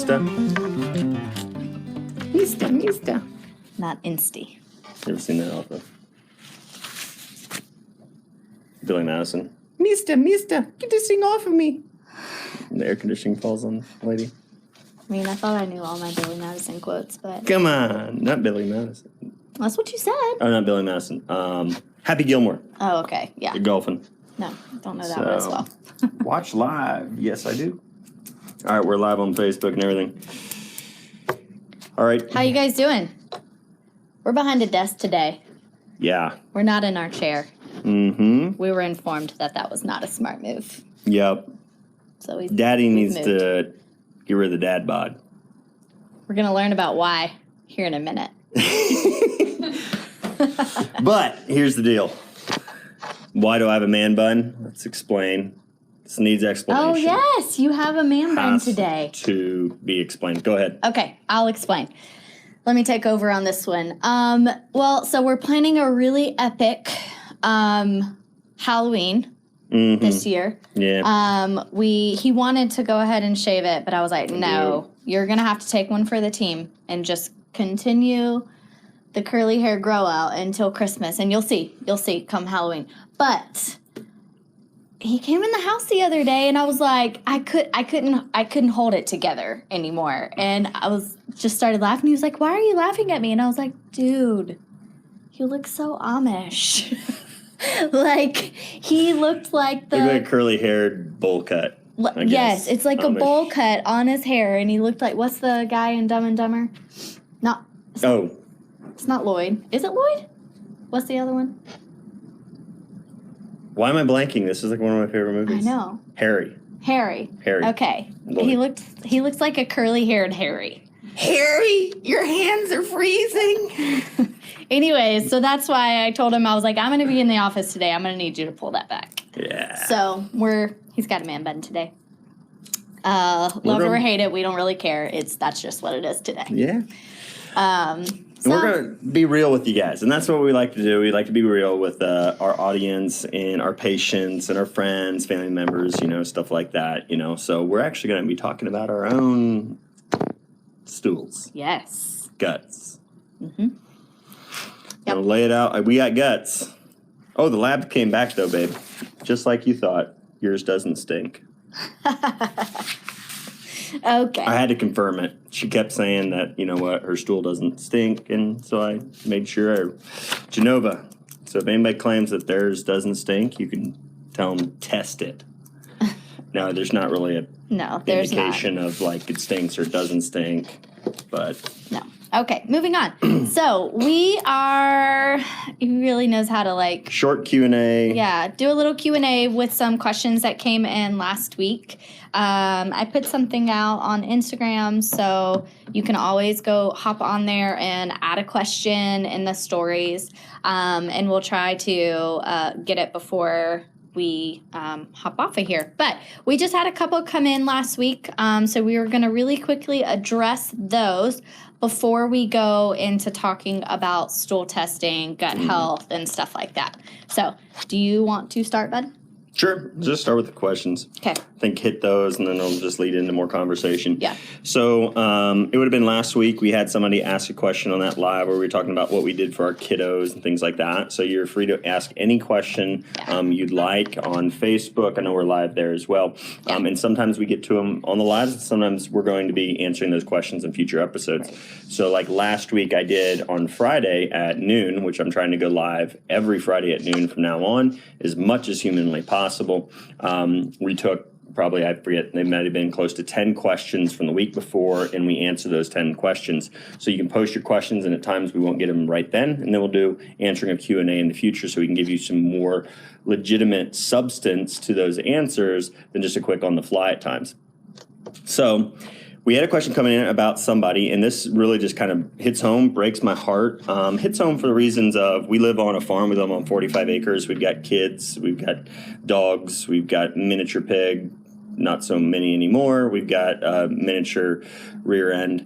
Mista? Mista. Not Insty. Never seen that off of Billy Madison. Mista, get this thing off of me. And the air conditioning falls on the lady. I mean, I thought I knew all my Billy Madison quotes, but... Come on, not Billy Madison. That's what you said. Oh, not Billy Madison. Happy Gilmore. Oh, okay, yeah. You're golfing. No, don't know that one as well. Watch live. Yes, I do. All right, we're live on Facebook and everything. All right. How you guys doing? We're behind a desk today. Yeah. We're not in our chair. Mm-hmm. We were informed that that was not a smart move. Yep. So Daddy needs to get rid of the dad bod. We're going to learn about why here in a minute. But here's the deal. Why do I have a man bun? Let's explain. This needs explanation. Oh, yes. You have a man bun today. To be explained. Go ahead. Okay, I'll explain. Let me take over on this one. Well, so we're planning a really epic Halloween this year. Yeah. He wanted to go ahead and shave it, but I was like, no, you're going to have to take one for the team and just continue the curly hair grow out until Christmas. And you'll see come Halloween. But he came in the house the other day and I was like, I couldn't hold it together anymore. And I was just started laughing. He was like, why are you laughing at me? And I was like, dude, you look so Amish. Like, he looked like Look like a curly-haired bowl cut. Yes, it's like Amish. a bowl cut on his hair. And he looked like, what's the guy in Dumb and Dumber? It's not Lloyd. Is it Lloyd? What's the other one? Why am I blanking? This is like one of my favorite movies. I know. Harry. Okay. Lloyd. He looks like a curly-haired Harry. Harry, your hands are freezing. Anyways, so that's why I told him, I was like, I'm going to be in the office today. I'm going to need you to pull that back. Yeah. So he's got a man bun today. Love it or hate it, we don't really care. That's just what it is today. Yeah. And we're going to be real with you guys, and that's what we like to do. We like to be real with our audience and our patients and our friends, family members, stuff like that, So we're actually going to be talking about our own stools. Yes. Guts. Mm-hmm. Yep. Lay it out. We got guts. Oh, the lab came back, though, babe. Just like you thought. Yours doesn't stink. Okay. I had to confirm it. She kept saying that, her stool doesn't stink, and so I made sure. Genova. So if anybody claims that theirs doesn't stink, you can tell them, test it. No, there's not really a indication of, like, it stinks or it doesn't stink, but... No. Okay, moving on. So he really knows how to, like... Short Q&A. Yeah, do a little Q&A with some questions that came in last week. I put something out on Instagram, so you can always go hop on there and add a question in the stories, and we'll try to get it before we hop off of here. But we just had a couple come in last week, so we were going to really quickly address those before we go into talking about stool testing, gut health, and stuff like that. So do you want to start, bud? Sure. Just start with the questions. Okay. I think hit those, and then it'll just lead into more conversation. Yeah. So it would have been last week. We had somebody ask a question on that live where we were talking about what we did for our kiddos and things like that. So you're free to ask any question you'd like on Facebook. I know we're live there as well. Yeah. And sometimes we get to them on the lives, and sometimes we're going to be answering those questions in future episodes. Right. So like last week I did on Friday at noon, which I'm trying to go live every Friday at noon from now on, as much as humanly possible. We took probably, I forget, they might have been close to 10 questions from the week before, and we answer those 10 questions. So you can post your questions, and at times we won't get them right then, and then we'll do answering of Q&A in the future so we can give you some more legitimate substance to those answers than just a quick on the fly at times. So we had a question coming in about somebody, and this really just kind of hits home, breaks my heart. Hits home for the reasons of we live on a farm. We live on 45 acres. We've got kids. We've got dogs. We've got miniature pig. Not so many anymore. We've got miniature rear end.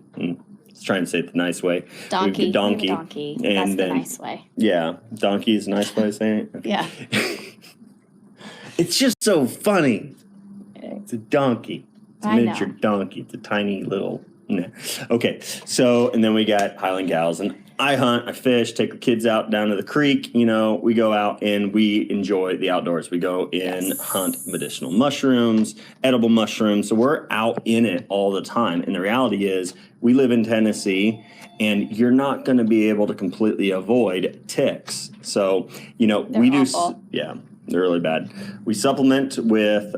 Let's try and say it the nice way. Donkey. Donkey. That's the nice way. Yeah. Donkey is a nice way of saying it. Okay. Yeah. It's just so funny. It's a donkey. It's a miniature donkey. It's a tiny little. Nah. Okay, so, and then we got Highland Gals, and I hunt, I fish, take the kids out down to the creek. We go out and we enjoy the outdoors. We go and hunt medicinal mushrooms, edible mushrooms. So we're out in it all the time. And the reality is, we live in Tennessee, and you're not going to be able to completely avoid ticks. So, we do. Awful. Yeah, they're really bad. We supplement with.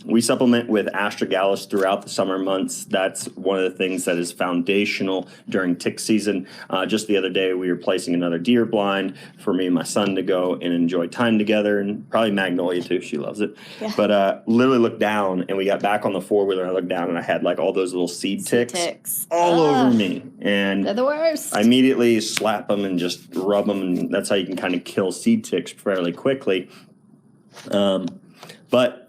We supplement with astragalus throughout the summer months. That's one of the things that is foundational during tick season. Just the other day, we were placing another deer blind for me and my son to go and enjoy time together, and probably Magnolia too. She loves it. Yeah. But literally looked down, and we got back on the four-wheeler, and I looked down, and I had like all those little seed ticks all over me. And they're the worst. I immediately slap them and just rub them, and that's how you can kind of kill seed ticks fairly quickly. But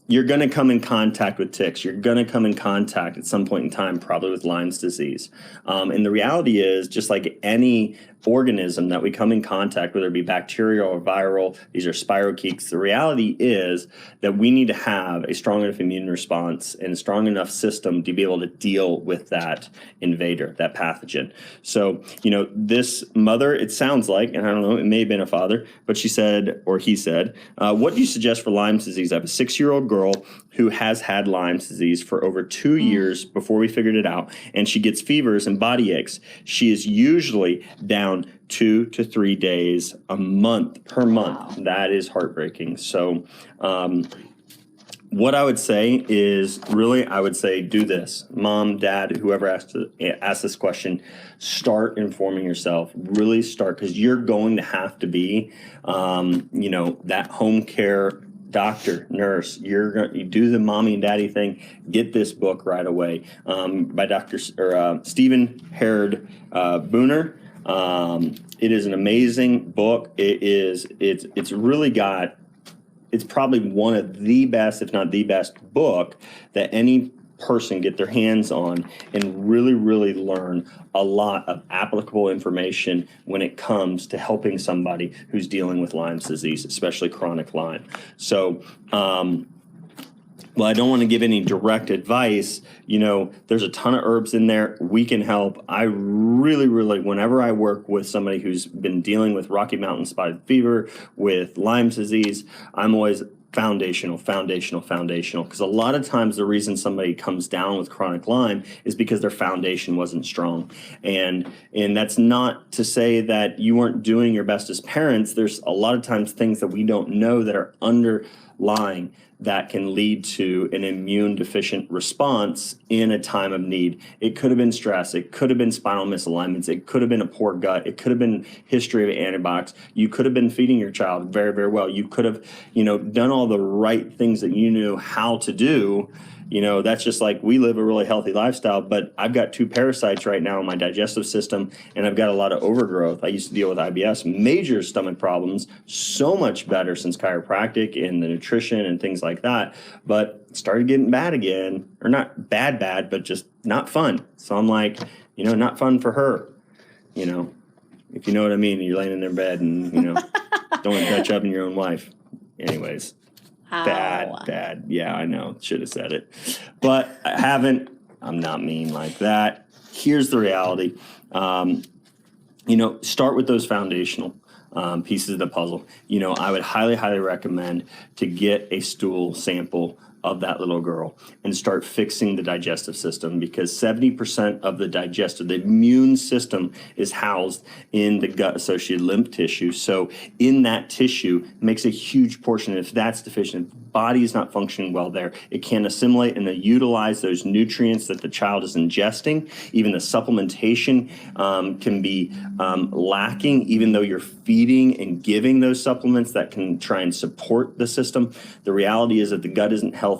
you're going to come in contact with ticks. You're going to come in contact at some point in time, probably with Lyme's disease. And the reality is, just like any organism that we come in contact, whether it be bacterial or viral, these are spirochetes. The reality is that we need to have a strong enough immune response and a strong enough system to be able to deal with that invader, that pathogen. So, this mother, it sounds like, and I don't know, it may have been a father, but she said, or he said, what do you suggest for Lyme's disease? I have a 6-year-old girl who has had Lyme's disease for over 2 years before we figured it out, and she gets fevers and body aches. She is usually down 2 to 3 days a month per month. That is heartbreaking. So what I would say is, really, I would say do this. Mom, dad, whoever asked this question, start informing yourself. Really start, because you're going to have to be, that home care doctor, nurse. You do the mommy and daddy thing. Get this book right away by Dr. Stephen Herod Booner. It is an amazing book. It's really got. It's probably one of the best, if not the best, book that any person get their hands on and really, really learn a lot of applicable information when it comes to helping somebody who's dealing with Lyme's disease, especially chronic Lyme. So, I don't want to give any direct advice. There's a ton of herbs in there. We can help. I really, really, whenever I work with somebody who's been dealing with Rocky Mountain spotted fever, with Lyme's disease, I'm always foundational, because a lot of times the reason somebody comes down with chronic Lyme is because their foundation wasn't strong. And that's not to say that you weren't doing your best as parents. There's a lot of times things that we don't know that are underlying that can lead to an immune deficient response in a time of need. It could have been stress. It could have been spinal misalignments. It could have been a poor gut. It could have been history of antibiotics. You could have been feeding your child very, very well. You could have, done all the right things that you knew how to do. That's just like, we live a really healthy lifestyle, but I've got 2 parasites right now in my digestive system, and I've got a lot of overgrowth. I used to deal with IBS, major stomach problems, so much better since chiropractic and the nutrition and things like that, but started getting bad again, or not bad, but just not fun. So I'm like, not fun for her, if you know what I mean. You're laying in their bed and, don't catch up in your own wife. Anyways. Bad. Yeah, I know. Should have said it. But I haven't. I'm not mean like that. Here's the reality. Start with those foundational pieces of the puzzle. I would highly, highly recommend to get a stool sample of that little girl and start fixing the digestive system, because 70% of the immune system is housed in the gut-associated lymph tissue. So in that tissue makes a huge portion. If that's deficient, the body is not functioning well there. It can't assimilate and utilize those nutrients that the child is ingesting. Even the supplementation can be lacking, even though you're feeding and giving those supplements that can try and support the system. The reality is that the gut isn't healthy.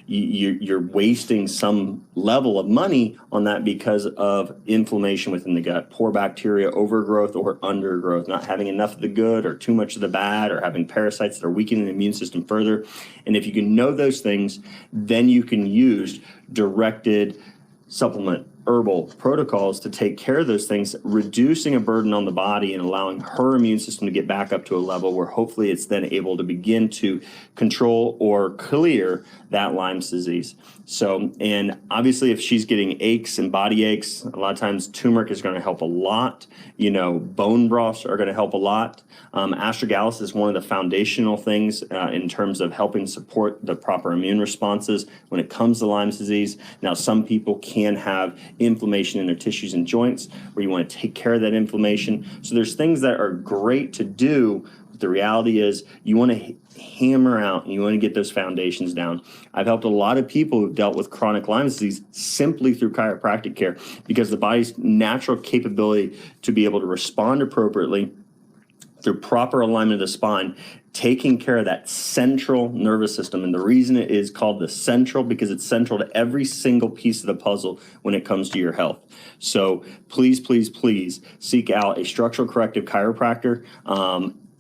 You're wasting some level of money on that because of inflammation within the gut, poor bacteria, overgrowth or undergrowth, not having enough of the good or too much of the bad, or having parasites that are weakening the immune system further. And if you can know those things, then you can use directed supplement herbal protocols to take care of those things, reducing a burden on the body and allowing her immune system to get back up to a level where hopefully it's then able to begin to control or clear that Lyme's disease. So, and obviously if she's getting aches and body aches, a lot of times turmeric is going to help a lot. Bone broths are going to help a lot. Astragalus is one of the foundational things in terms of helping support the proper immune responses when it comes to Lyme's disease. Now, some people can have inflammation in their tissues and joints where you want to take care of that inflammation. So there's things that are great to do. But the reality is you want to hammer out and you want to get those foundations down. I've helped a lot of people who've dealt with chronic Lyme disease simply through chiropractic care because the body's natural capability to be able to respond appropriately through proper alignment of the spine, taking care of that central nervous system. And the reason it is called the central, because it's central to every single piece of the puzzle when it comes to your health. So please, please, please seek out a structural corrective chiropractor.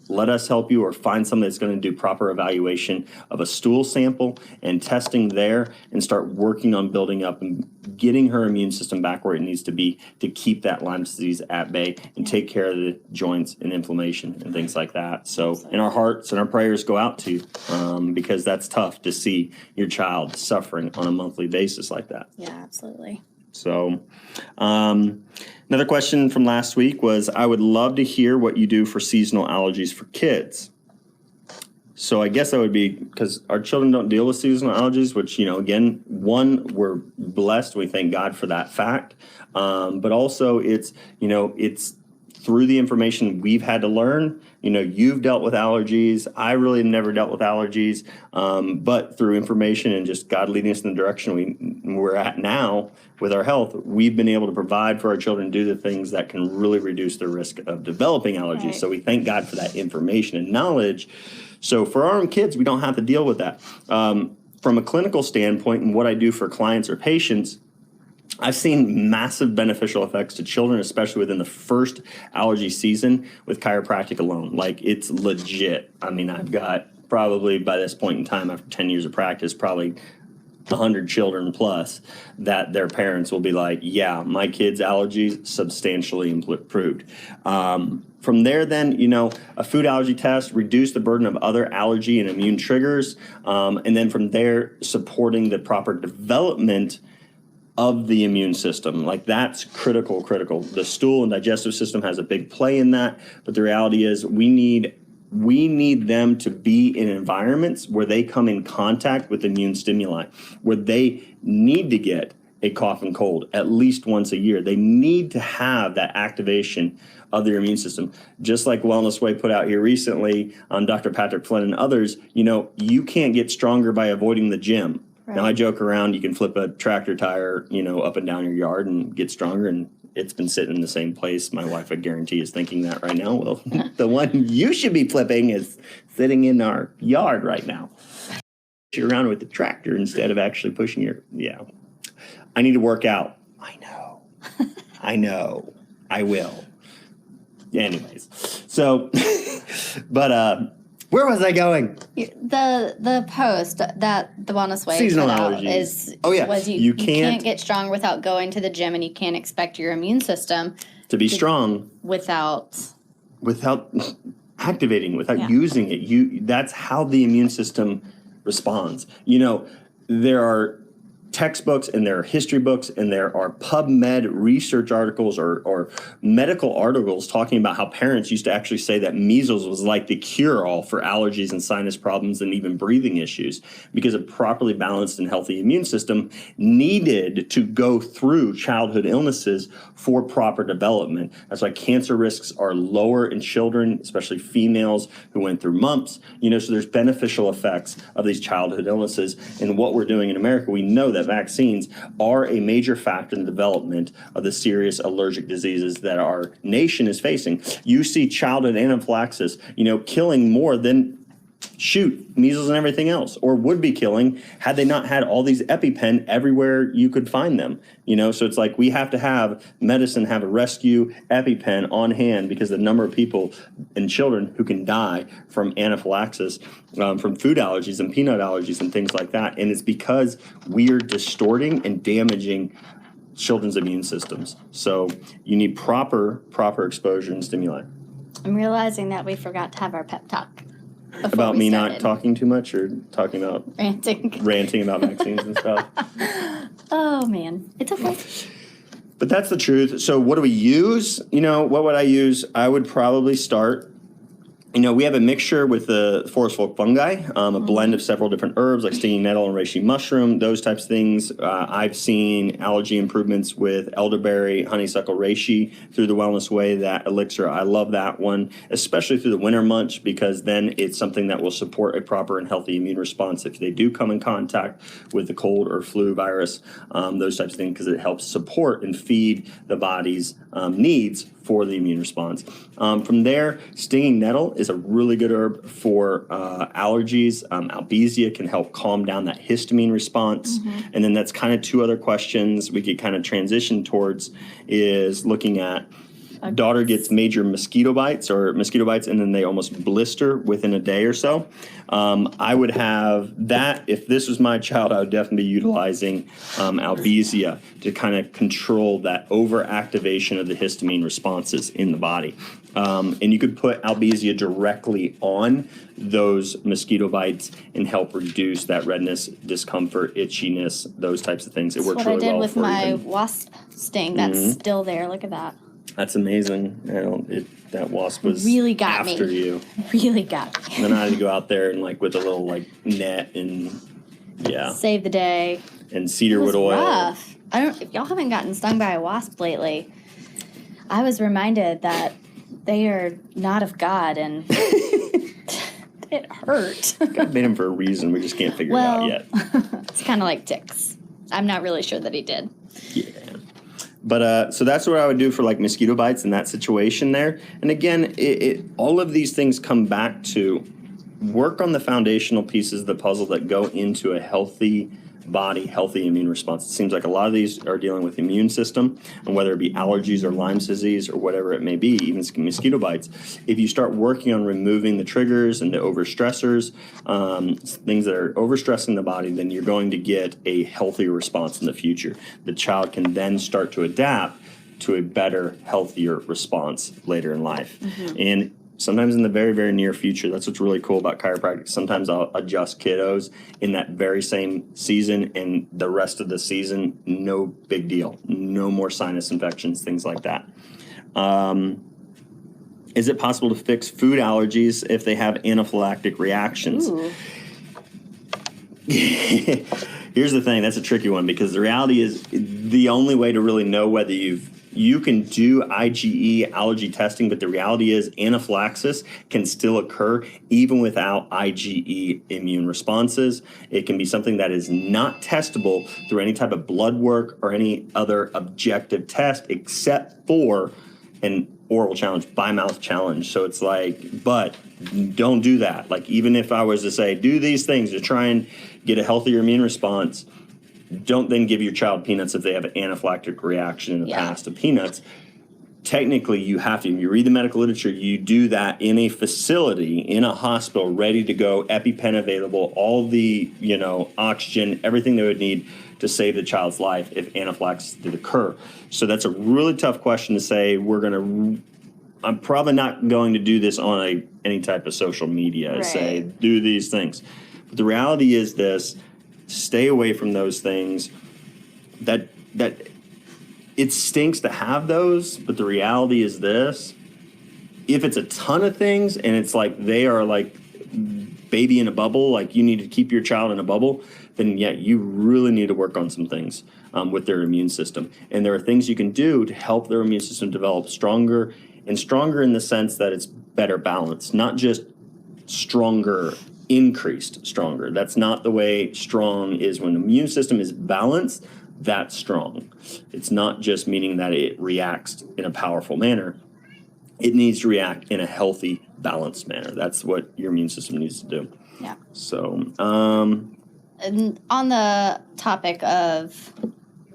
Let us help you, or find someone that's going to do proper evaluation of a stool sample and testing there, and start working on building up and getting her immune system back where it needs to be to keep that Lyme disease at bay and take care of the joints and inflammation and things like that. So, and our hearts and our prayers go out to you because that's tough to see your child suffering on a monthly basis like that. Yeah, absolutely. So, another question from last week was, I would love to hear what you do for seasonal allergies for kids. So I guess that would be because our children don't deal with seasonal allergies, which, again, one, we're blessed. We thank God for that fact. But also it's through the information we've had to learn. You've dealt with allergies. I really never dealt with allergies. But through information and just God leading us in the direction we're at now with our health, we've been able to provide for our children, do the things that can really reduce the risk of developing allergies. Right. So we thank God for that information and knowledge. So for our own kids, we don't have to deal with that. From a clinical standpoint and what I do for clients or patients, I've seen massive beneficial effects to children, especially within the first allergy season with chiropractic alone. Like, it's legit. I mean, I've got probably by this point in time, after 10 years of practice, probably 100 children plus that their parents will be like, yeah, my kid's allergies substantially improved. From there, then, a food allergy test, reduce the burden of other allergy and immune triggers. And then from there, supporting the proper development of the immune system. Like, that's critical. The stool and digestive system has a big play in that. But the reality is we need them to be in environments where they come in contact with immune stimuli, where they need to get a cough and cold at least once a year. They need to have that activation of their immune system. Just like Wellness Way put out here recently on Dr. Patrick Flynn and others, you can't get stronger by avoiding the gym. Right. Now, I joke around, you can flip a tractor tire, up and down your yard and get stronger, and it's been sitting in the same place. My wife, I guarantee, is thinking that right now. Well, the one you should be flipping is sitting in our yard right now. You're around with the tractor instead of actually pushing I need to work out. I know. I will. Anyways, so, but where was I going? The post that the Wellness Way seasonal put allergies. out was you can't get strong without going to the gym, and you can't expect your immune system to be strong without activating, without using it. That's how the immune system responds. There are textbooks and there are history books and there are PubMed research articles or medical articles talking about how parents used to actually say that measles was like the cure-all for allergies and sinus problems and even breathing issues, because a properly balanced and healthy immune system needed to go through childhood illnesses for proper development. That's why cancer risks are lower in children, especially females who went through mumps. So there's beneficial effects of these childhood illnesses. And what we're doing in America, we know that vaccines are a major factor in the development of the serious allergic diseases that our nation is facing. You see childhood anaphylaxis, killing more than measles and everything else, or would be killing had they not had all these EpiPen everywhere you could find them. So it's like we have to have medicine have a rescue EpiPen on hand, because the number of people and children who can die from anaphylaxis, from food allergies and peanut allergies and things like that. And it's because we are distorting and damaging children's immune systems. So you need proper exposure and stimuli. I'm realizing that we forgot to have our pep talk. About me not talking too much or talking about ranting about vaccines and stuff. Oh, man. It's okay. But that's the truth. So what do we use? What would I use? I would probably start, we have a mixture with the forest folk fungi, a blend of several different herbs like stinging nettle and reishi mushroom, those types of things. I've seen allergy improvements with elderberry, honeysuckle reishi through the Wellness Way, that elixir. I love that one, especially through the winter months, because then it's something that will support a proper and healthy immune response if they do come in contact with the cold or flu virus, those types of things, because it helps support and feed the body's needs for the immune response. From there, stinging nettle is a really good herb for allergies. Albizia can help calm down that histamine response. And then that's kind of two other questions we could kind of transition towards, is looking at daughter gets major mosquito bites, and then they almost blister within a day or so. I would have that. If this was my child, I would definitely be utilizing albizia to kind of control that overactivation of the histamine responses in the body. And you could put albizia directly on those mosquito bites and help reduce that redness, discomfort, itchiness, those types of things. It works really well. That's what I did with my wasp sting. That's still there. Look at that. That's amazing. That wasp was really got after me. You. Really got me. And then I had to go out there and with a little net and save the day. And cedarwood oil. Rough. If y'all haven't gotten stung by a wasp lately, I was reminded that they are not of God and it hurt. God made them for a reason. We just can't figure it out yet. It's kind of like ticks. I'm not really sure that he did. Yeah. But so that's what I would do for mosquito bites in that situation there. And again, all of these things come back to work on the foundational pieces of the puzzle that go into a healthy body, healthy immune response. It seems like a lot of these are dealing with immune system, and whether it be allergies or Lyme's disease or whatever it may be, even mosquito bites. If you start working on removing the triggers and the overstressors, things that are overstressing the body, then you're going to get a healthier response in the future. The child can then start to adapt to a better, healthier response later in life. And sometimes in the very, very near future, that's what's really cool about chiropractic. Sometimes I'll adjust kiddos in that very same season, and the rest of the season, no big deal. No more sinus infections, things like that. Is it possible to fix food allergies if they have anaphylactic reactions? Here's the thing. That's a tricky one, because the reality is the only way to really know whether you can do IgE allergy testing, but the reality is anaphylaxis can still occur even without IgE immune responses. It can be something that is not testable through any type of blood work or any other objective test except for an oral challenge, by mouth challenge. So it's but don't do that. Even if I was to say, do these things to try and get a healthier immune response, don't then give your child peanuts if they have an anaphylactic reaction in the past to peanuts. Technically, you have to. If you read the medical literature, you do that in a facility, in a hospital, ready to go, EpiPen available, all the oxygen, everything they would need to save the child's life if anaphylaxis did occur. So that's a really tough question to say. I'm probably not going to do this on any type of social media, say, do these things. But the reality is this. Stay away from those things. That it stinks to have those, but the reality is this. If it's a ton of things and it's they are baby in a bubble, you need to keep your child in a bubble, then you really need to work on some things with their immune system. And there are things you can do to help their immune system develop stronger in the sense that it's better balanced, not just stronger, increased stronger. That's not the way strong is. When the immune system is balanced, that's strong. It's not just meaning that it reacts in a powerful manner. It needs to react in a healthy, balanced manner. That's what your immune system needs to do. Yeah. So, and on the topic of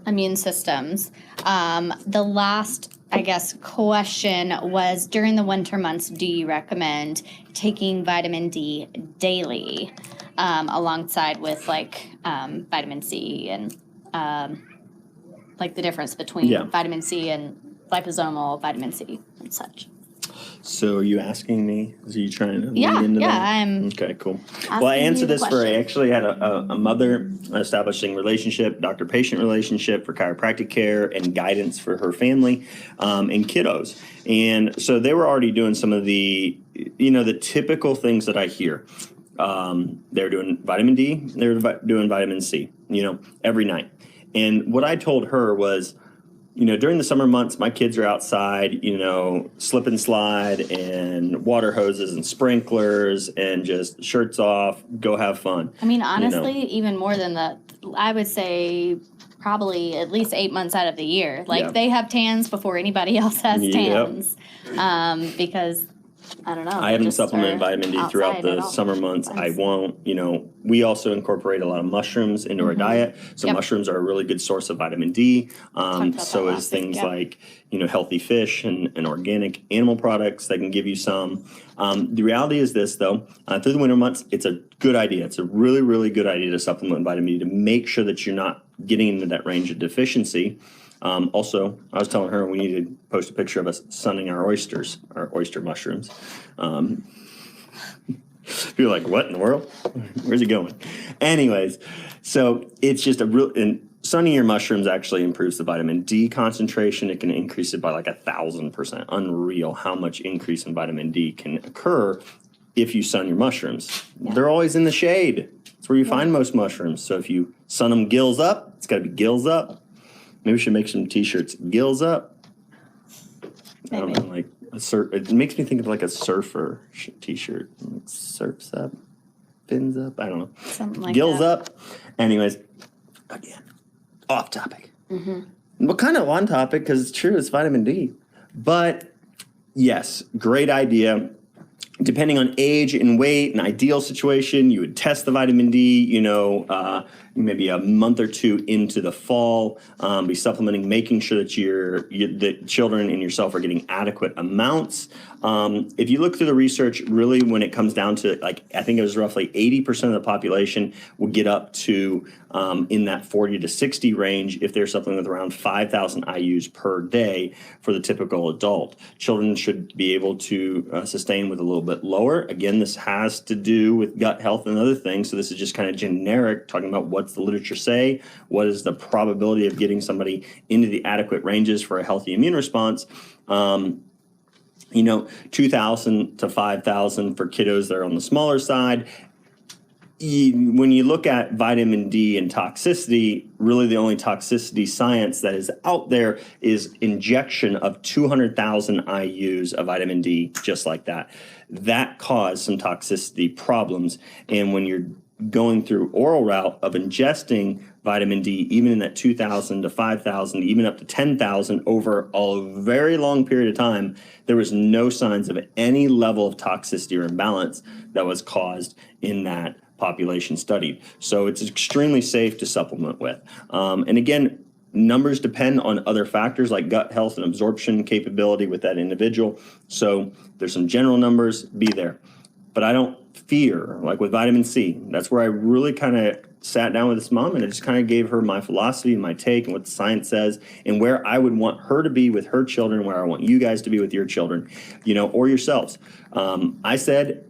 immune systems, the last question was, during the winter months, do you recommend taking vitamin D daily alongside with vitamin C and like the difference between vitamin C and liposomal vitamin C and such. So are you asking me? Are you trying to Yeah, lead into that? I'm. Okay, cool. Well, I answered this for, I actually had a mother establishing relationship, doctor-patient relationship for chiropractic care and guidance for her family and kiddos. And so they were already doing some of the, the typical things that I hear. They're doing vitamin D, they're doing vitamin C, every night. And what I told her was, during the summer months, my kids are outside, slip and slide and water hoses and sprinklers and just shirts off, go have fun. I mean, honestly, even more than that, I would say probably at least 8 months out of the year. Like they have tans before anybody else has tans because I don't know. I haven't supplemented vitamin D throughout the summer months. I won't. We also incorporate a lot of mushrooms into our diet. So mushrooms are a really good source of vitamin D. So is things like, healthy fish and organic animal products that can give you some. The reality is this, though. Through the winter months, it's a good idea. It's a really, really good idea to supplement vitamin D to make sure that you're not getting into that range of deficiency. Also, I was telling her we need to post a picture of us sunning our oysters, our oyster mushrooms. People are like, what in the world? Where's he going? Anyways, so it's just and sunning your mushrooms actually improves the vitamin D concentration. It can increase it by like 1,000%. Unreal how much increase in vitamin D can occur if you sun your mushrooms. Yeah. They're always in the shade. That's where you find most mushrooms. So if you sun them gills up, it's got to be gills up. Maybe we should make some T-shirts. Gills up. Maybe. I don't know, like it makes me think of like a surfer T-shirt. Like surfs up, fins up. I don't know. Something like Gills that. up. Anyways, again, off topic. Well, kind of on topic because it's true. It's vitamin D. But yes, great idea. Depending on age and weight, an ideal situation, you would test the vitamin D, maybe a month or two into the fall, be supplementing, making sure that the children and yourself are getting adequate amounts. If you look through the research, really when it comes down to, I think it was roughly 80% of the population would get up to in that 40 to 60 range if they're supplementing with around 5,000 IUs per day for the typical adult. Children should be able to sustain with a little bit lower. Again, this has to do with gut health and other things, so this is just kind of generic, talking about what's the literature say, what is the probability of getting somebody into the adequate ranges for a healthy immune response. 2,000 to 5,000 for kiddos that are on the smaller side. When you look at vitamin D and toxicity, really the only toxicity science that is out there is injection of 200,000 IUs of vitamin D, just like that. That caused some toxicity problems. And when you're going through oral route of ingesting vitamin D, even in that 2,000 to 5,000, even up to 10,000 over a very long period of time, there was no signs of any level of toxicity or imbalance that was caused in that population studied. So it's extremely safe to supplement with. And again, numbers depend on other factors like gut health and absorption capability with that individual. So there's some general numbers, be there. But I don't fear, like with vitamin C, that's where I really kind of sat down with this mom and I just kind of gave her my philosophy and my take and what the science says and where I would want her to be with her children, where I want you guys to be with your children, or yourselves. I said,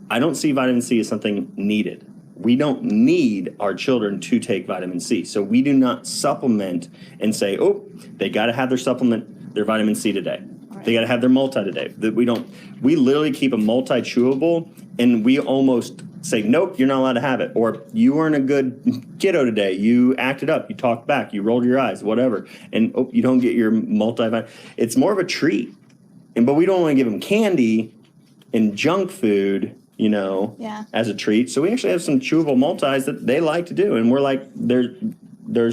I don't see vitamin C as something needed. We don't need our children to take vitamin C. So we do not supplement and say, oh, they got to have their supplement, their vitamin C today. Right. They got to have their multi today. We literally keep a multi-chewable and we almost say, nope, you're not allowed to have it. Or you weren't a good kiddo today. You acted up. You talked back. You rolled your eyes, whatever. And you don't get your multivitamin. It's more of a treat. But we don't want to give them candy and junk food, as a treat. So we actually have some chewable multis that they like to do. And we're like, there's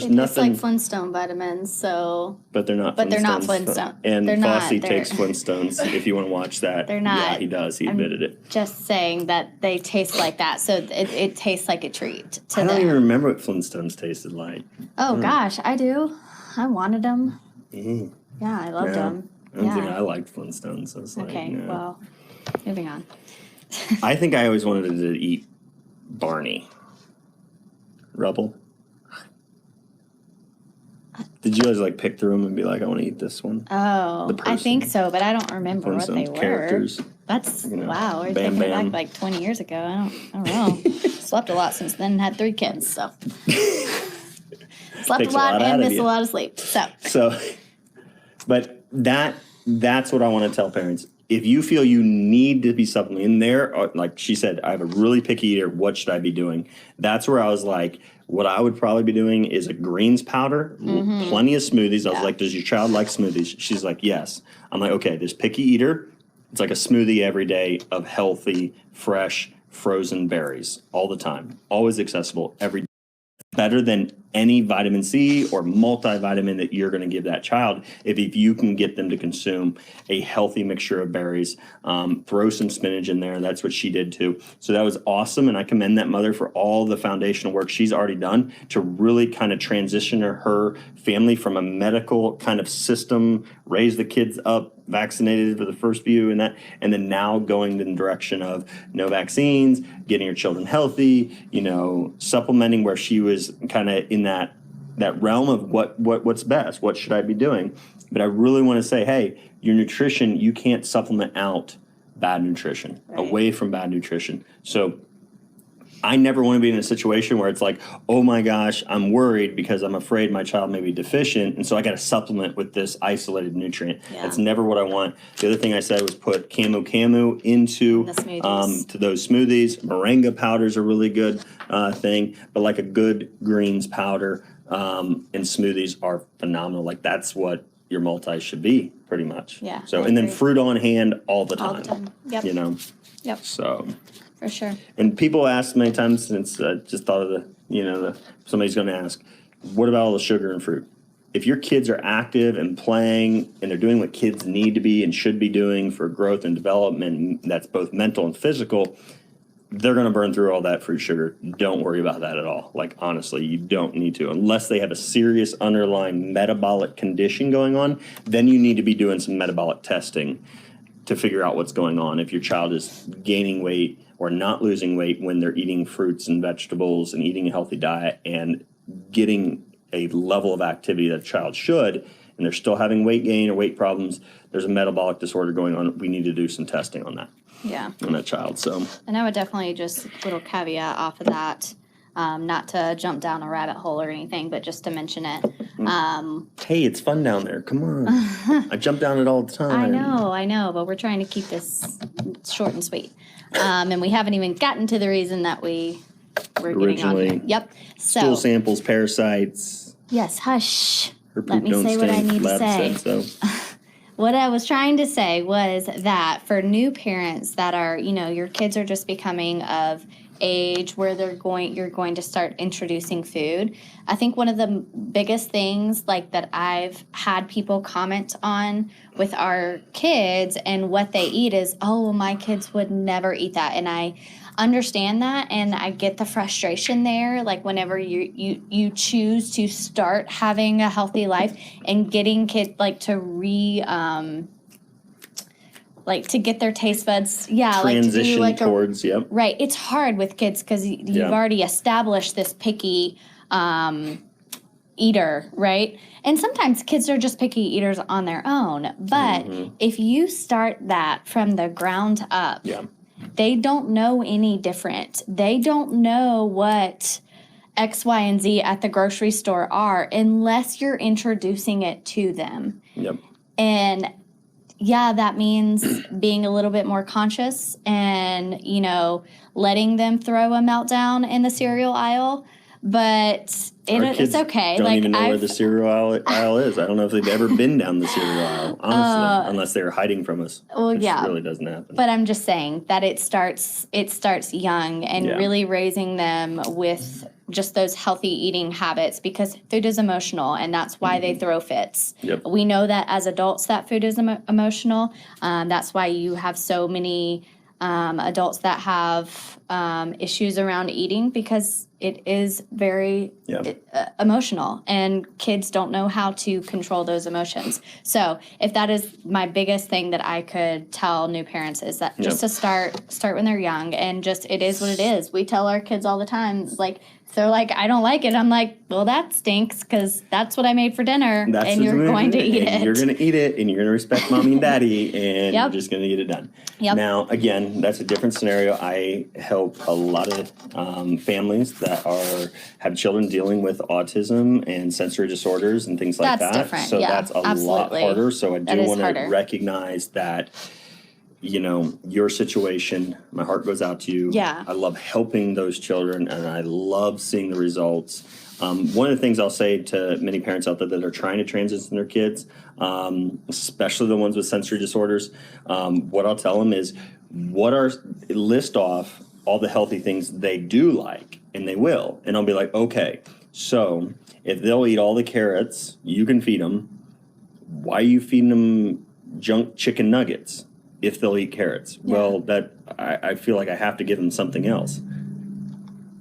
nothing. It's like Flintstone vitamins, so. But they're not. But they're not Flintstone. And Fosse takes Flintstones. If you want to watch that, they're not. Yeah, he does. He admitted it. Just saying that they taste like that, so it tastes like a treat to them. I don't even remember what Flintstones tasted like. Oh gosh, I do. I wanted them. Mm. Yeah, I loved them. I don't think I liked Flintstones. So it's okay, well, moving on. I think I always wanted to eat Barney. Rubble. Did you guys like pick through them and be like, I want to eat this one? Oh, I think so, but I don't remember what they were. Characters. That's, wow, we're Bam thinking Bam. back like 20 years ago. I don't know. Slept a lot since then and had 3 kids, so. Slept a Takes a lot lot out and of missed you. a lot of sleep, So, but that's what I want to tell parents. If you feel you need to be supplementing there, like she said, I have a really picky eater. What should I be doing? That's where I was like, what I would probably be doing is a greens powder, plenty of smoothies. I was like, does your child like smoothies? She's like, yes. I'm like, okay, this picky eater, it's like a smoothie every day of healthy, fresh, frozen berries all the time, always accessible every day. Better than any vitamin C or multivitamin that you're going to give that child if you can get them to consume a healthy mixture of berries. Throw some spinach in there. That's what she did too. So that was awesome, and I commend that mother for all the foundational work she's already done to really kind of transition her family from a medical kind of system, raise the kids up, vaccinated for the first few and then now going in the direction of no vaccines, getting your children healthy, supplementing, where she was kind of in that realm of what's best, what should I be doing. But I really want to say, hey, your nutrition, you can't supplement out bad nutrition, away from bad nutrition. So I never want to be in a situation where it's like, oh my gosh, I'm worried because I'm afraid my child may be deficient, and so I got to supplement with this isolated nutrient. Yeah. That's never what I want. The other thing I said was put camu into to those smoothies. Moringa powders are a really good thing, but like a good greens powder and smoothies are phenomenal. Like that's what your multi should be, pretty much. Yeah. So and then fruit on hand all the time. All the time. Yep. Yep. So. For sure. And people ask many times, since I just thought of somebody's going to ask, what about all the sugar and fruit? If your kids are active and playing and they're doing what kids need to be and should be doing for growth and development, that's both mental and physical, they're going to burn through all that fruit sugar. Don't worry about that at all. Like, honestly, you don't need to. Unless they have a serious underlying metabolic condition going on, then you need to be doing some metabolic testing to figure out what's going on. If your child is gaining weight or not losing weight when they're eating fruits and vegetables and eating a healthy diet and getting a level of activity that a child should, and they're still having weight gain or weight problems, there's a metabolic disorder going on. We need to do some testing on that. Yeah. On that child. So. And I would definitely just little caveat off of that. Not to jump down a rabbit hole or anything, but just to mention it. Hey, it's fun down there. Come on. I jump down it all the time. I know, but we're trying to keep this short and sweet. And we haven't even gotten to the reason that we're getting on here. Yep. So, stool samples, parasites. Yes, hush. Let me say what I need to say. So. What I was trying to say was that for new parents that are, your kids are just becoming of age where you're going to start introducing food. I think one of the biggest things that I've had people comment on with our kids and what they eat is, oh, my kids would never eat that. And I understand that, and I get the frustration there. Like whenever you choose to start having a healthy life and getting kids to get their taste buds, transition to do towards, yep. Right, it's hard with kids because you've already established this picky eater, right? And sometimes kids are just picky eaters on their own. But if you start that from the ground up, they don't know any different. They don't know what X, Y, and Z at the grocery store are unless you're introducing it to them. Yep. And that means being a little bit more conscious and, letting them throw a meltdown in the cereal aisle. But it's okay. Don't even know where the cereal aisle is. I don't know if they've ever been down the cereal aisle, honestly, unless they're hiding from us. Well, which really doesn't happen. But I'm just saying that it starts young and really raising them with just those healthy eating habits, because food is emotional, and that's why they throw fits. Yep. We know that as adults that food is emotional. That's why you have so many adults that have issues around eating, because it is very emotional, and kids don't know how to control those emotions. So if that is my biggest thing that I could tell new parents is that just to start when they're young, and just it is what it is. We tell our kids all the time, they're like, I don't like it. I'm like, well, that stinks because that's what I made for dinner, and you're going to eat it. You're going to eat it, and you're going to respect mommy and daddy, and Yep. you're just going to get it done. Yep. Now, again, that's a different scenario. I help a lot of families that have children dealing with autism and sensory disorders and things like That's that. different. So Yeah, that's a lot absolutely. harder. So I That do is want to harder. recognize that, your situation, my heart goes out to you. Yeah. I love helping those children, and I love seeing the results. One of the things I'll say to many parents out there that are trying to transition their kids, especially the ones with sensory disorders, what I'll tell them is list off all the healthy things they do like, and they will. And I'll be like, okay, so if they'll eat all the carrots, you can feed them. Why are you feeding them junk chicken nuggets if they'll eat carrots? Yeah. Well, I feel like I have to give them something else.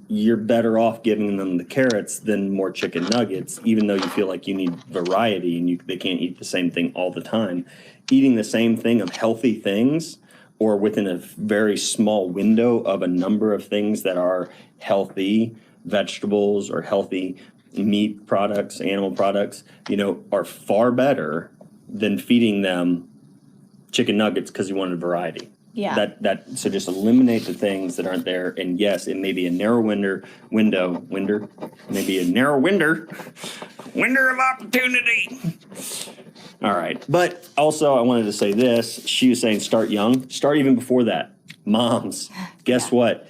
You're better off giving them the carrots than more chicken nuggets, even though you feel like you need variety and they can't eat the same thing all the time. Eating the same thing of healthy things, or within a very small window of a number of things that are healthy vegetables or healthy meat products, animal products, are far better than feeding them chicken nuggets because you wanted variety. Yeah. So just eliminate the things that aren't there. And yes, it may be a narrow window of opportunity. All right. But also I wanted to say this. She was saying start young. Start even before that. Moms, guess what?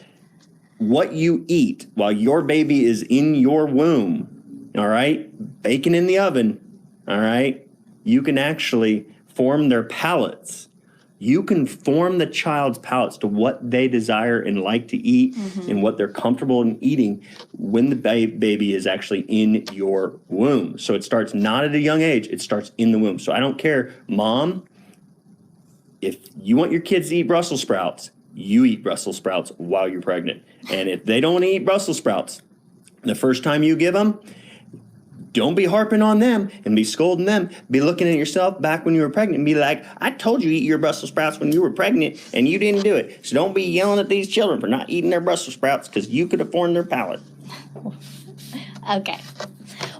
What you eat while your baby is in your womb, all right, bacon in the oven, all right, you can actually form their palates. You can form the child's palates to what they desire and like to eat and what they're comfortable in eating when the baby is actually in your womb. So it starts not at a young age. It starts in the womb. So I don't care, Mom, if you want your kids to eat Brussels sprouts, you eat Brussels sprouts while you're pregnant. And if they don't want to eat Brussels sprouts, the first time you give them, don't be harping on them and be scolding them. Be looking at yourself back when you were pregnant and be like, I told you to eat your Brussels sprouts when you were pregnant and you didn't do it. So don't be yelling at these children for not eating their Brussels sprouts because you could have formed their palate. Okay.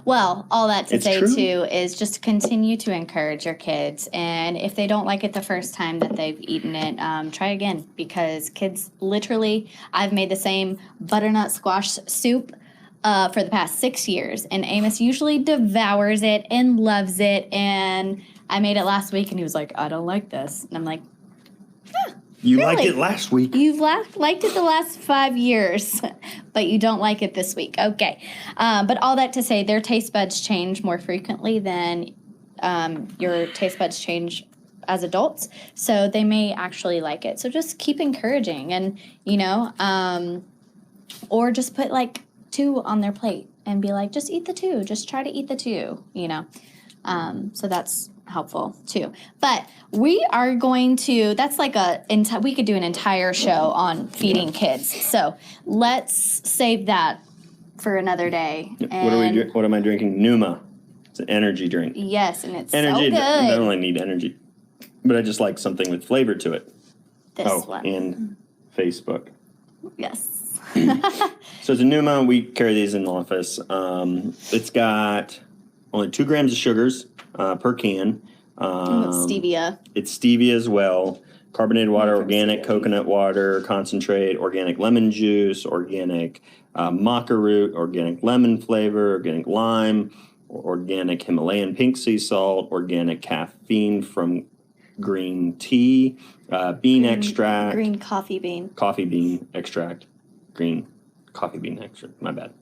Well, all that to It's say, true. too, is just continue to encourage your kids. And if they don't like it the first time that they've eaten it, try again. Because kids, literally, I've made the same butternut squash soup for the past 6 years. And Amos usually devours it and loves it. And I made it last week, and he was like, I don't like this. And I'm like, You Really? liked it last week. you've liked it the last 5 years, but you don't like it this week. Okay. But all that to say, their taste buds change more frequently than your taste buds change as adults. So they may actually like it. So just keep encouraging and, or just put like 2 on their plate and be like, just eat the 2. Just try to eat the 2, So that's helpful too. But we are going to, that's like we could do an entire show on feeding kids. So let's save that for another day. What am I drinking? Numa. It's an energy drink. Yes, and it's Energy. so good. I don't really need energy, but I just like something with flavor to it. This one. And Facebook. Yes. So it's a Numa. We carry these in the office. It's got only 2 grams of sugars per can. It's stevia. It's stevia as well. Carbonated water, From organic stevia. coconut water, concentrate, organic lemon juice, organic maca root, organic lemon flavor, organic lime, organic Himalayan pink sea salt, organic caffeine from green tea, bean extract, Green coffee bean. coffee bean extract, green coffee bean extract, my bad.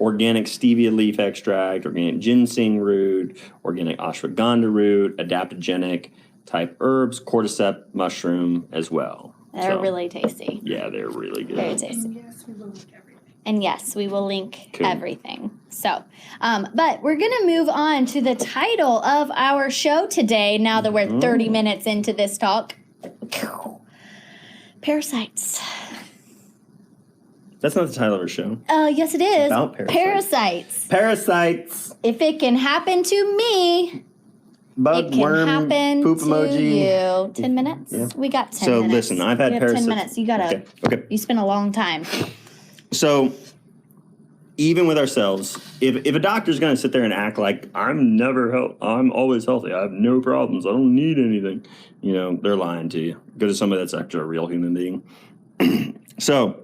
Organic stevia leaf extract, organic ginseng root, organic ashwagandha root, adaptogenic type herbs, cordyceps mushroom as well. They're really tasty. Yeah, they're really good. Very tasty. And yes, we will link everything. And yes, we will link Cool. everything. So, but we're going to move on to the title of our show today now that we're 30 minutes into this talk. Parasites. That's not the title of our show. Yes, it is. about parasites. Parasites. If it can happen to me, Bug, it can worm, happen poop to emoji. you. 10 minutes? Yeah. We got 10 So minutes. listen, I've had we have parasites. 10 minutes. You got to, Okay. you spent a long time. So even with ourselves, if a doctor's going to sit there and act like I'm always healthy, I have no problems, I don't need anything, they're lying to you. Go to somebody that's actually a real human being. So,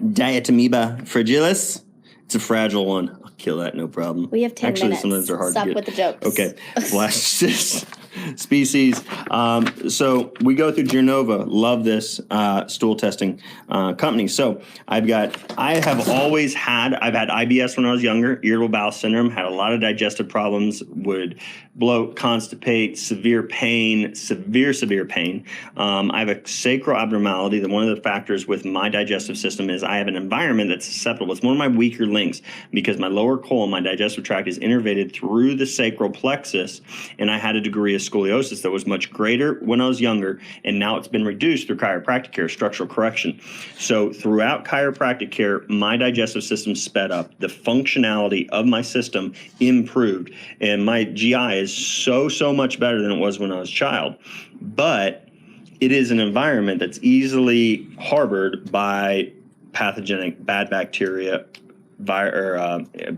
Diatomeba fragilis, it's a fragile one. I'll kill that, no problem. We have 10 Actually, minutes. Sometimes they're hard Stop to get. with the jokes. Okay, Flash species. So we go through Genova. Love this stool testing company. So I've had IBS when I was younger, irritable bowel syndrome, had a lot of digestive problems, would bloat, constipate, severe pain. I have a sacral abnormality. That one of the factors with my digestive system is I have an environment that's susceptible. It's one of my weaker links because my lower colon, my digestive tract, is innervated through the sacral plexus, and I had a degree of scoliosis that was much greater when I was younger, and now it's been reduced through chiropractic care, structural correction. So throughout chiropractic care, my digestive system sped up. The functionality of my system improved, and my GI is so much better than it was when I was a child. But it is an environment that's easily harbored by pathogenic bad bacteria,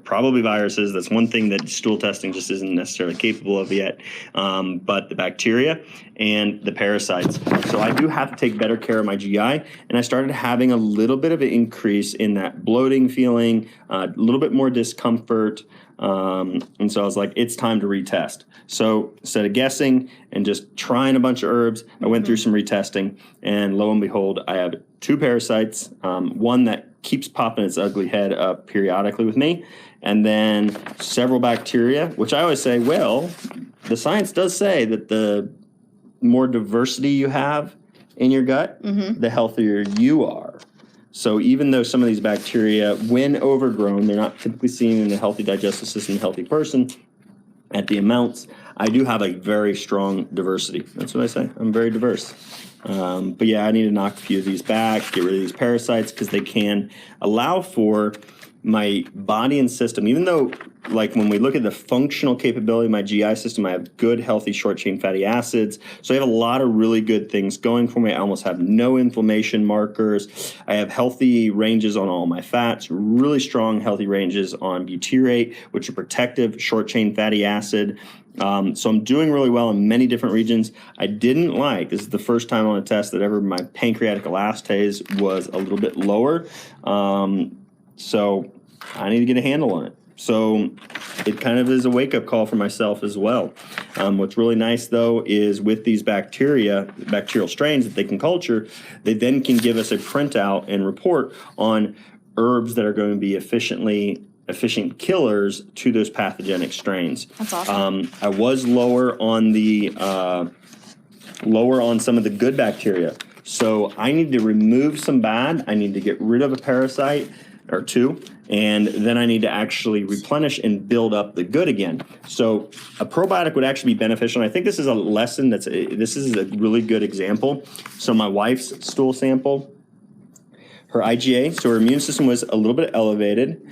probably viruses. That's one thing that stool testing just isn't necessarily capable of yet, but the bacteria and the parasites. So I do have to take better care of my GI, and I started having a little bit of an increase in that bloating feeling, a little bit more discomfort, and so I was like, it's time to retest. So instead of guessing and just trying a bunch of herbs, I went through some retesting, and lo and behold, I have 2 parasites, one that keeps popping its ugly head up periodically with me, and then several bacteria, which I always say, well, the science does say that the more diversity you have in your gut, the healthier you are. So even though some of these bacteria, when overgrown, they're not typically seen in a healthy digestive system, healthy person at the amounts, I do have a very strong diversity. That's what I say. I'm very diverse. But yeah, I need to knock a few of these back, get rid of these parasites, because they can allow for my body and system, even though, like, when we look at the functional capability of my GI system, I have good, healthy, short-chain fatty acids. So I have a lot of really good things going for me. I almost have no inflammation markers. I have healthy ranges on all my fats, really strong, healthy ranges on butyrate, which are protective, short-chain fatty acid. So I'm doing really well in many different regions. I didn't like, this is the first time on a test that ever my pancreatic elastase was a little bit lower. So I need to get a handle on it. So it kind of is a wake-up call for myself as well. What's really nice, though, is with these bacterial strains that they can culture, they then can give us a printout and report on herbs that are going to be efficient killers to those pathogenic strains. That's awesome. I was lower on some of the good bacteria. So I need to remove some bad. I need to get rid of a parasite or 2, and then I need to actually replenish and build up the good again. So a probiotic would actually be beneficial, and I think this is a lesson this is a really good example. So my wife's stool sample, her IgA, so her immune system was a little bit elevated,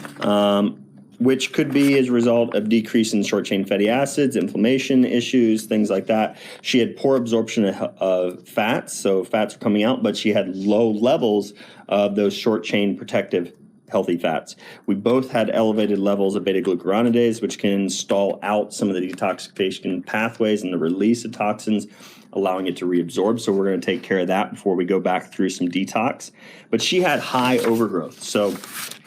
which could be as a result of decrease in short-chain fatty acids, inflammation issues, things like that. She had poor absorption of fats, so fats were coming out, but she had low levels of those short-chain protective healthy fats. We both had elevated levels of beta-glucuronidase, which can stall out some of the detoxification pathways and the release of toxins, allowing it to reabsorb. So we're going to take care of that before we go back through some detox. But she had high overgrowth. So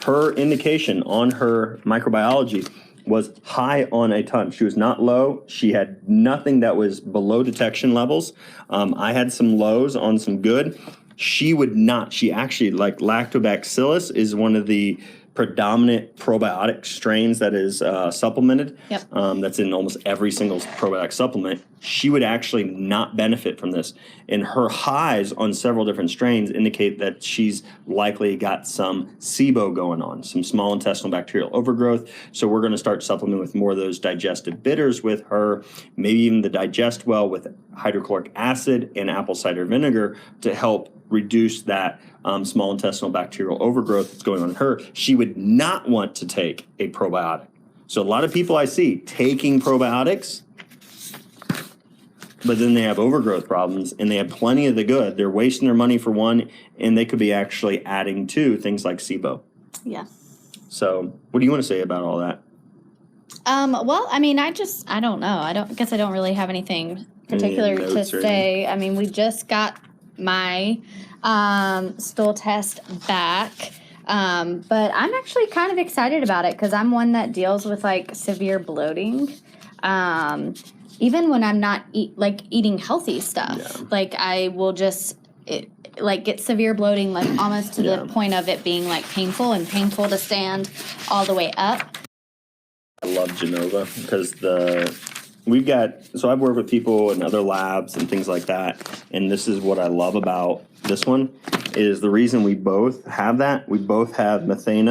her indication on her microbiology was high on a ton. She was not low. She had nothing that was below detection levels. I had some lows on some good. She would not. She actually, like, lactobacillus is one of the predominant probiotic strains that is supplemented. Yep. That's in almost every single probiotic supplement. She would actually not benefit from this. And her highs on several different strains indicate that she's likely got some SIBO going on, some small intestinal bacterial overgrowth. So we're going to start supplementing with more of those digestive bitters with her, maybe even the digest well with hydrochloric acid and apple cider vinegar to help reduce that small intestinal bacterial overgrowth that's going on in her. She would not want to take a probiotic. So a lot of people I see taking probiotics, but then they have overgrowth problems and they have plenty of the good. They're wasting their money for one, and they could be actually adding to things like SIBO. Yeah. So what do you want to say about all that? Well, I mean, I don't know. I guess I don't really have anything particular to notes or say. I mean, we just got my stool test back. But I'm actually kind of excited about it because I'm one that deals with like severe bloating. Even when I'm not eating healthy stuff, like I will just get severe bloating, like almost to the point of it being like painful to stand all the way up. I love Genova because I've worked with people in other labs and things like that, and this is what I love about this one is the reason we both have that. We both have methane.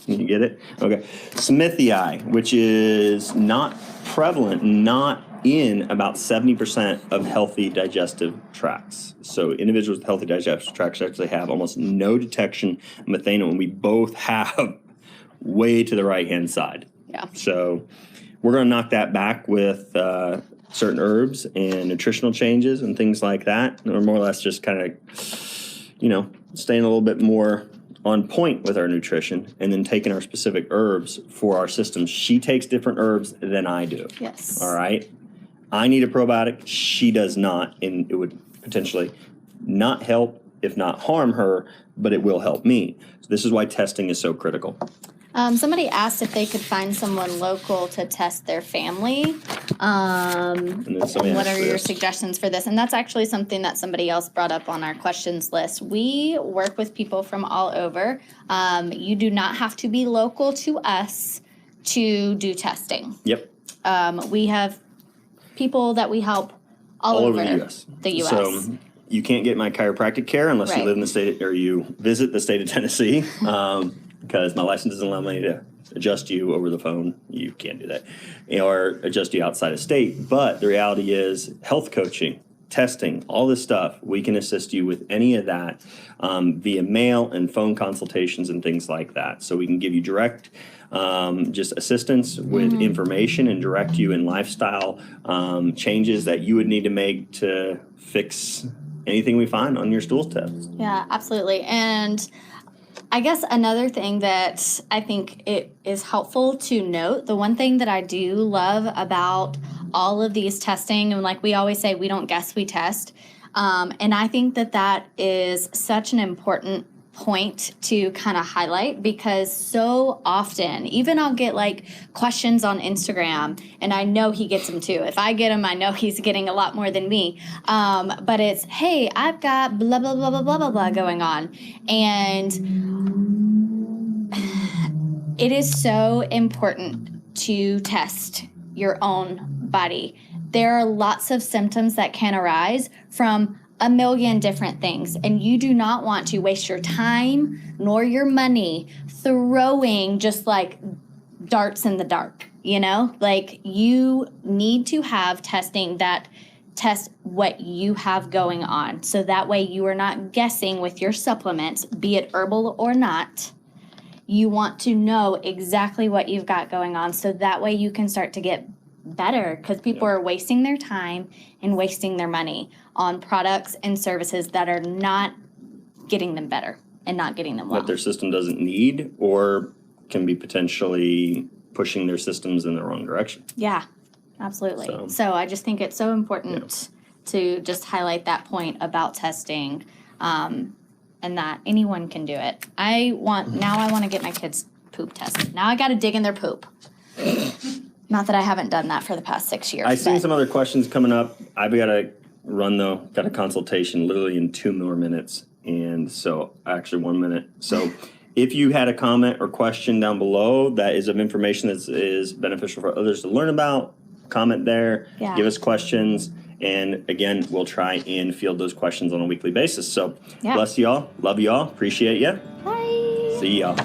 You get it? Okay. Smithii, which is not prevalent, not in about 70% of healthy digestive tracts. So individuals with healthy digestive tracts actually have almost no detection of methane, and we both have way to the right-hand side. Yeah. So we're going to knock that back with certain herbs and nutritional changes and things like that. Or more or less just kind of, staying a little bit more on point with our nutrition and then taking our specific herbs for our systems. She takes different herbs than I do. Yes. All right. I need a probiotic. She does not. And it would potentially not help, if not harm her, but it will help me. So this is why testing is so critical. Somebody asked if they could find someone local to test their family. And what are your suggestions for this? And that's actually something that somebody else brought up on our questions list. We work with people from all over. You do not have to be local to us to do testing. Yep. We have people that we help all over the U.S. The U.S. So you can't get my chiropractic care unless you live in the state or you visit the state of Tennessee. Because my license doesn't allow me to adjust you over the phone. You can't do that. Or adjust you outside of state. But the reality is health coaching, testing, all this stuff, we can assist you with any of that via mail and phone consultations and things like that. So we can give you direct just assistance with information and direct you in lifestyle changes that you would need to make to fix anything we find on your stool test. Yeah, absolutely. And I guess another thing that I think it is helpful to note, the one thing that I do love about all of these testing, and like we always say, we don't guess, we test. And I think that is such an important point to kind of highlight because so often, even I'll get like questions on Instagram and I know he gets them too. If I get them, I know he's getting a lot more than me. But it's, hey, I've got blah, blah, blah, blah, blah, blah, blah going on. And it is so important to test your own body. There are lots of symptoms that can arise from a million different things, and you do not want to waste your time nor your money throwing just like darts in the dark, Like you need to have testing that tests what you have going on. So that way you are not guessing with your supplements, be it herbal or not. You want to know exactly what you've got going on so that way you can start to get better because people are wasting their time and wasting their money on products and services that are not getting them better and not getting them well. What their system doesn't need or can be potentially pushing their systems in the wrong direction. Yeah, absolutely. So I just think it's so important to just highlight that point about testing and that anyone can do it. I want to get my kids' poop tested. Now I got to dig in their poop. Not that I haven't done that for the past 6 years. I've seen some other questions coming up. I've got to run, though. Got a consultation literally in 2 more minutes. And so, actually 1 minute. So if you had a comment or question down below that is of information that is beneficial for others to learn about, comment there. Yeah. Give us questions. And again, we'll try and field those questions on a weekly basis. So bless y'all. Love y'all. Appreciate you. Bye. See y'all.